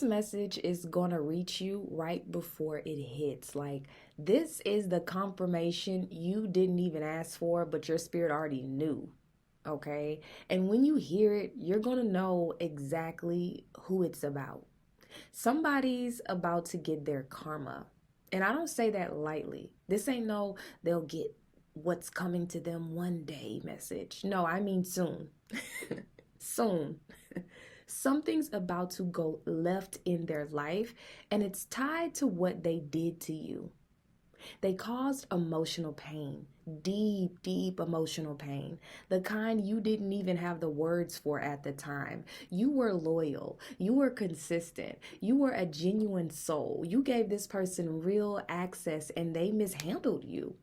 Message is gonna reach you right before it hits. Like, this is the confirmation you didn't even ask for, but your spirit already knew. Okay? And when you hear it, you're gonna know exactly who it's about. Somebody's about to get their karma. And I don't say that lightly. This ain't no they'll get what's coming to them one day message. No, I mean soon. Soon. Something's about to go left in their life, and it's tied to what they did to you. They caused emotional pain, deep, deep emotional pain, the kind you didn't even have the words for at the time. You were loyal, you were consistent, you were a genuine soul. You gave this person real access, and they mishandled you.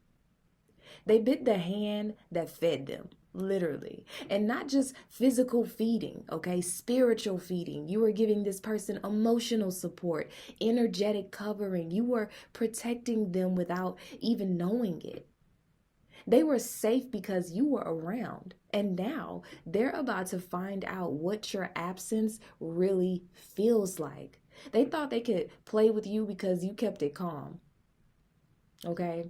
They bit the hand that fed them, literally. And not just physical feeding, okay? Spiritual feeding. You were giving this person emotional support, energetic covering. You were protecting them without even knowing it. They were safe because you were around. And now they're about to find out what your absence really feels like. They thought they could play with you because you kept it calm, okay?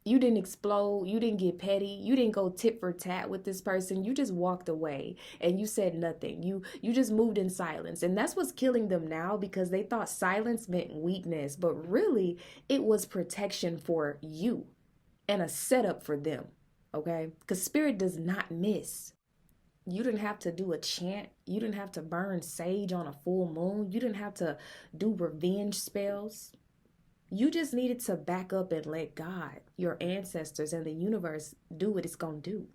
You didn't explode, you didn't get petty, you didn't go tit for tat with this person. You just walked away and you said nothing. You just moved in silence. And that's what's killing them now, because they thought silence meant weakness, but really it was protection for you and a setup for them. Okay? Because spirit does not miss. You didn't have to do a chant. You didn't have to burn sage on a full moon. You didn't have to do revenge spells. You just needed to back up and let God, your ancestors, and the universe do what it's going to do.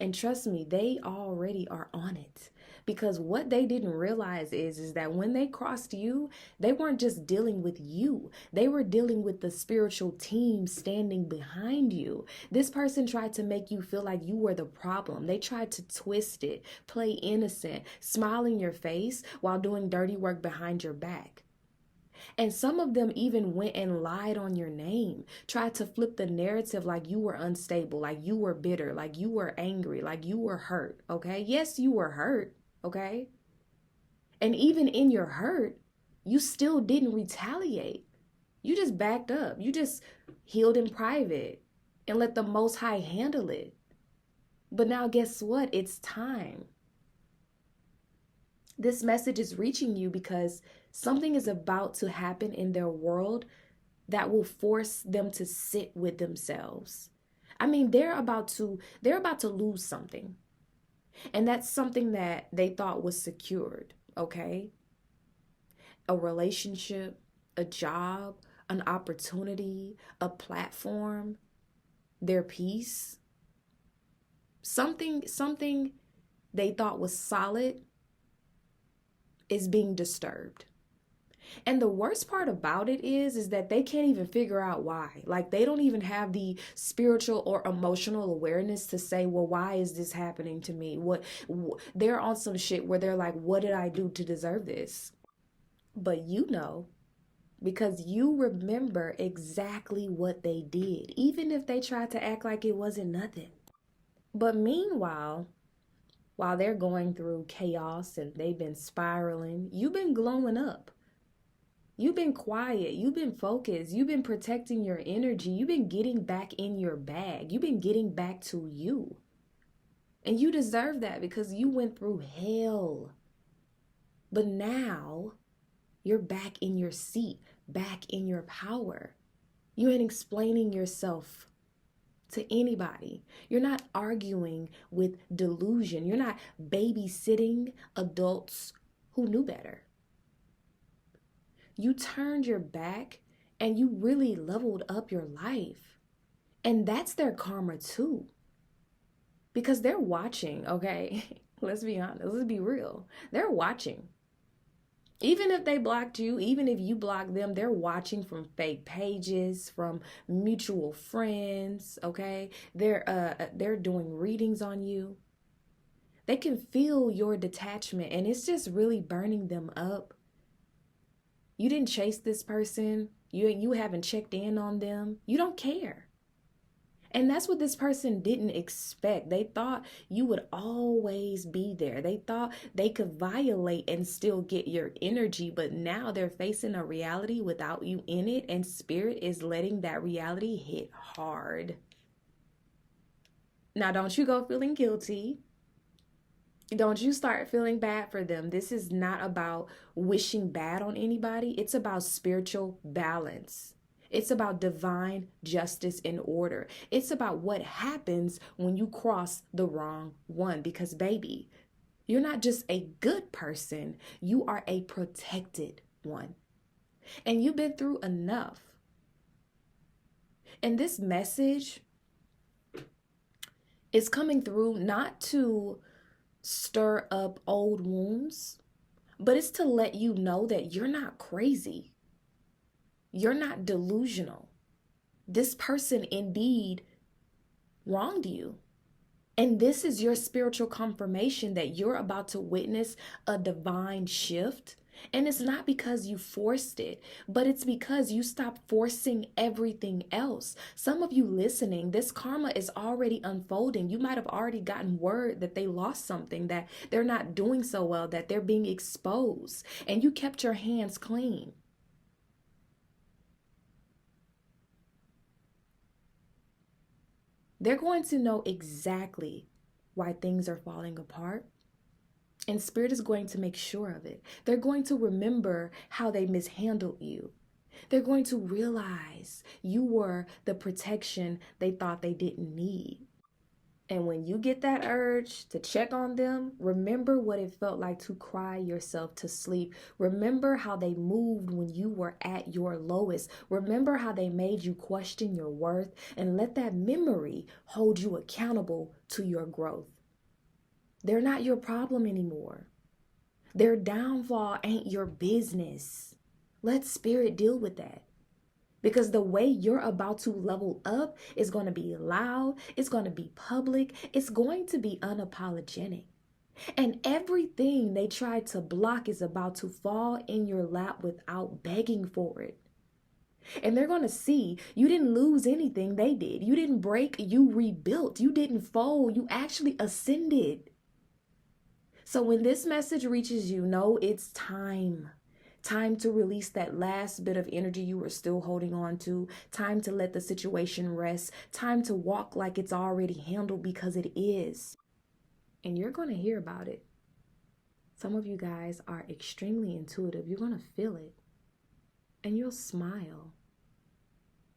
And trust me, they already are on it. Because what they didn't realize is that when they crossed you, they weren't just dealing with you. They were dealing with the spiritual team standing behind you. This person tried to make you feel like you were the problem. They tried to twist it, play innocent, smile in your face while doing dirty work behind your back. And some of them even went and lied on your name, tried to flip the narrative like you were unstable, like you were bitter, like you were angry, like you were hurt. Okay. Yes, you were hurt. Okay. And even in your hurt, you still didn't retaliate. You just backed up. You just healed in private and let the Most High handle it. But now, guess what? It's time. This message is reaching you because something is about to happen in their world that will force them to sit with themselves. I mean, they're about to lose something. And that's something that they thought was secured, okay? A relationship, a job, an opportunity, a platform, their peace. Something they thought was solid is being disturbed. And the worst part about it is that they can't even figure out why. Like, they don't even have the spiritual or emotional awareness to say, well, why is this happening to me? They're on some shit where they're like, what did I do to deserve this? But you know, because you remember exactly what they did, even if they tried to act like it wasn't nothing. But meanwhile, while they're going through chaos and they've been spiraling, you've been glowing up. You've been quiet. You've been focused. You've been protecting your energy. You've been getting back in your bag. You've been getting back to you. And you deserve that because you went through hell. But now you're back in your seat, back in your power. You ain't explaining yourself to anybody. You're not arguing with delusion. You're not babysitting adults who knew better. You turned your back and you really leveled up your life. And that's their karma too. Because they're watching, okay? Let's be honest. Let's be real. They're watching. Even if they blocked you, even if you blocked them, they're watching from fake pages, from mutual friends, okay? They're doing readings on you. They can feel your detachment and it's just really burning them up. You didn't chase this person. You haven't checked in on them. You don't care. And that's what this person didn't expect. They thought you would always be there. They thought they could violate and still get your energy, but now they're facing a reality without you in it, and spirit is letting that reality hit hard. Now, don't you go feeling guilty. Don't you start feeling bad for them. This is not about wishing bad on anybody, it's about spiritual balance. It's about divine justice and order. It's about what happens when you cross the wrong one. Because, baby, you're not just a good person, you are a protected one. And you've been through enough. And this message is coming through not to stir up old wounds, but it's to let you know that you're not crazy. You're not delusional. This person indeed wronged you. And this is your spiritual confirmation that you're about to witness a divine shift. And it's not because you forced it, but it's because you stopped forcing everything else. Some of you listening, this karma is already unfolding. You might have already gotten word that they lost something, that they're not doing so well, that they're being exposed, and you kept your hands clean. They're going to know exactly why things are falling apart. And spirit is going to make sure of it. They're going to remember how they mishandled you. They're going to realize you were the protection they thought they didn't need. And when you get that urge to check on them, remember what it felt like to cry yourself to sleep. Remember how they moved when you were at your lowest. Remember how they made you question your worth, and let that memory hold you accountable to your growth. They're not your problem anymore. Their downfall ain't your business. Let spirit deal with that. Because the way you're about to level up is going to be loud, it's going to be public, it's going to be unapologetic. And everything they tried to block is about to fall in your lap without begging for it. And they're going to see you didn't lose anything they did. You didn't break, you rebuilt. You didn't fold, you actually ascended. So when this message reaches you, know it's time. Time to release that last bit of energy you were still holding on to. Time to let the situation rest. Time to walk like it's already handled, because it is. And you're going to hear about it. Some of you guys are extremely intuitive. You're going to feel it. And you'll smile.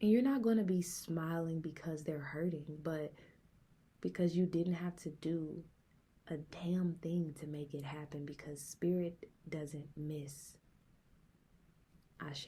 And you're not going to be smiling because they're hurting, but because you didn't have to do a damn thing to make it happen, because spirit doesn't miss. Ashe.